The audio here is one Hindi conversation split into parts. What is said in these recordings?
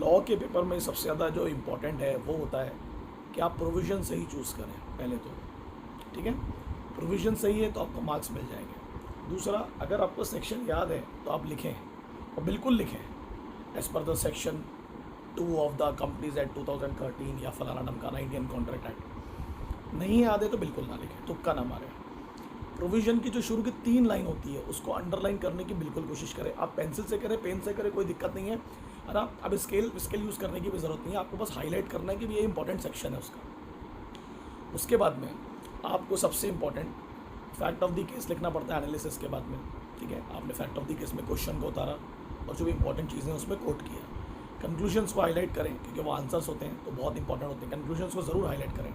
लॉ के पेपर में सबसे ज़्यादा जो इम्पोर्टेंट है वो होता है कि आप प्रोविज़न सही चूज़ करें पहले तो, ठीक है। प्रोविज़न सही है तो आपको मार्क्स मिल जाएंगे। दूसरा, अगर आपको सेक्शन याद है तो आप लिखें, और बिल्कुल लिखें, as per the section 2 of the companies act 2013 या फलाना नाम का इंडियन कॉन्ट्रैक्ट एक्ट। नहीं याद है तो बिल्कुल ना लिखें, तुक्का ना मारें। प्रोविज़न की जो शुरू की 3 लाइन होती है उसको अंडरलाइन करने की बिल्कुल कोशिश करें। आप पेंसिल से करें, पेन से करें, कोई दिक्कत नहीं है ना। अब स्केल यूज़ करने की भी ज़रूरत नहीं है, आपको बस हाईलाइट करना है कि ये इंपॉर्टेंट सेक्शन है उसका। उसके बाद में आपको सबसे important fact of the case लिखना पड़ता है एनालिसिस के बाद में, ठीक है। आपने फैक्ट ऑफ द केस में क्वेश्चन को उतारा और जो भी इंपॉर्टेंट चीज़ें हैं उसमें कोट किया। कंक्लूजन्स को हाईलाइट करें क्योंकि वो आंसर्स होते हैं तो बहुत इंपॉर्टेंट होते हैं, कंक्लूजन्स को ज़रूर हाईलाइट करें,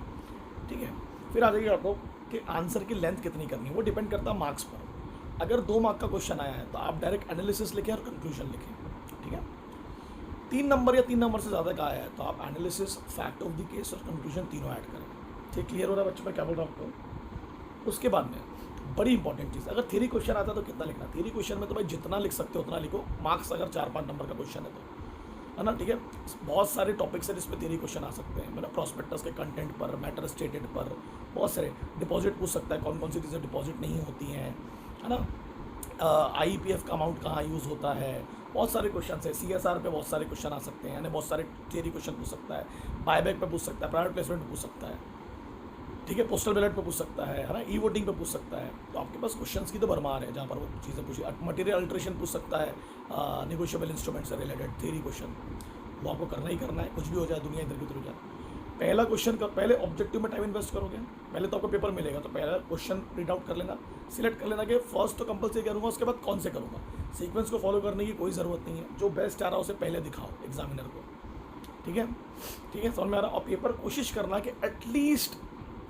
ठीक है। फिर आ जाइए आपको कि आंसर की लेंथ कितनी करनी है, वो डिपेंड करता है मार्क्स पर। अगर 2 मार्क का क्वेश्चन आया है तो आप डायरेक्ट एनालिसिस लिखें और कंक्लूजन लिखें, ठीक है। 3 नंबर या 3 नंबर से ज़्यादा का आया है तो आप analysis, fact of the case और कंक्लूजन तीनों ऐड करें, ठीक। क्लियर हो रहा है बच्चों, मैं क्या बोल रहा हूँ आपको। उसके बाद में बड़ी इंपॉर्टेंट चीज़, अगर थ्योरी क्वेश्चन आता है तो कितना लिखना। थ्योरी क्वेश्चन में तो भाई जितना लिख सकते हो उतना लिखो, मार्क्स अगर 4-5 नंबर का क्वेश्चन है तो, है ना, ठीक है। बहुत सारे टॉपिक्स हैं जिस पे थ्योरी क्वेश्चन आ सकते हैं, मतलब प्रॉस्पेक्टस के कंटेंट पर, मैटर स्टेटेड पर, बहुत सारे। डिपॉजिट पूछ सकता है, कौन कौन सी चीज़ें डिपॉजिट नहीं होती हैं, है ना। आईपीएफ का अमाउंट कहाँ यूज़ होता है, बहुत सारे क्वेश्चन है। सीएसआर पे बहुत सारे क्वेश्चन आ सकते हैं, यानी बहुत सारे थ्योरी क्वेश्चन पूछ सकता है। बायबैक पे पूछ सकता है, प्राइवेट प्लेसमेंट पे पूछ सकता है, ठीक है। पोस्टल बैलेट पे पूछ सकता है ना, ई वोटिंग पे पूछ सकता है। तो आपके पास क्वेश्चंस की तो भरमार है जहाँ पर वो चीज़ें पूछी। मटेरियल अल्ट्रेशन पूछ सकता है, नेगोशिएबल इंस्ट्रूमेंट से रिलेटेड थ्योरी क्वेश्चन, वो आपको करना ही करना है, कुछ भी हो जाए, दुनिया इधर की उधर हो जाए। पहला क्वेश्चन का पहले ऑब्जेक्टिव में टाइम इन्वेस्ट करोगे, पहले तो आपको पेपर मिलेगा तो पहला क्वेश्चन प्रिंट आउट कर लेना, सिलेक्ट कर लेना कि फर्स्ट तो कंपलसरी करूँगा, उसके बाद कौन से करूँगा। सीक्वेंस को फॉलो करने की कोई ज़रूरत नहीं है, जो बेस्ट आ रहा है उसे पहले दिखाओ एग्जामिनर को, ठीक है, ठीक है, समझ में आ रहा। और पेपर कोशिश करना कि एटलीस्ट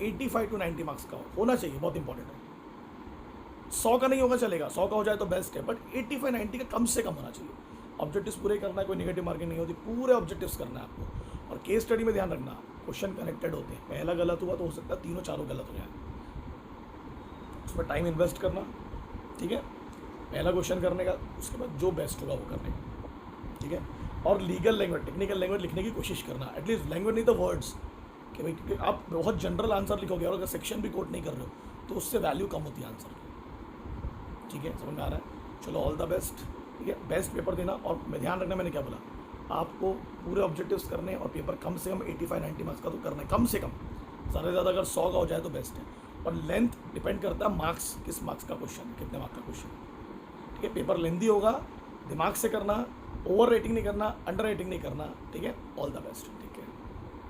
85 to 90 मार्क्स का होना चाहिए, बहुत इंपॉर्टेंट है। 100 का नहीं होगा चलेगा, 100 का हो जाए तो बेस्ट है, बट 85-90 का कम से कम होना चाहिए। ऑब्जेक्टिव्स पूरे करना है, कोई नेगेटिव मार्किंग नहीं होती, पूरे ऑब्जेक्टिव्स करना है आपको। और केस स्टडी में ध्यान रखना, क्वेश्चन कनेक्टेड होते हैं, पहला गलत हुआ तो हो सकता है तीनों चारों गलत हो जाए, उसमें टाइम इन्वेस्ट करना, ठीक है, पहला क्वेश्चन करने का, उसके बाद जो बेस्ट होगा वो करने का, ठीक है। और लीगल लैंग्वेज, टेक्निकल लैंग्वेज लिखने की कोशिश करना, एटलीस्ट लैंग्वेज नहीं तो वर्ड्स, कि भाई क्योंकि आप बहुत जनरल आंसर लिखोगे और अगर सेक्शन भी कोट नहीं कर रहे हो तो उससे वैल्यू कम होती है आंसर की, ठीक है, समझ में आ रहा है। चलो, ऑल द बेस्ट, ठीक है, बेस्ट पेपर देना। और मैं ध्यान रखना, मैंने क्या बोला, आपको पूरे ऑब्जेक्टिव्स करने हैं और पेपर कम से कम 85-90 मार्क्स का तो करना है, कम से कम। ज़्यादा से ज़्यादा अगर 100 का हो जाए तो बेस्ट है। और लेंथ डिपेंड करता है मार्क्स, किस मार्क्स का क्वेश्चन, कितने मार्क्स का क्वेश्चन, ठीक है। पेपर लेंथी होगा, दिमाग से करना, ओवर रेटिंग नहीं करना, अंडर रेटिंग नहीं करना, ठीक है। ऑल द बेस्ट, ठीक है।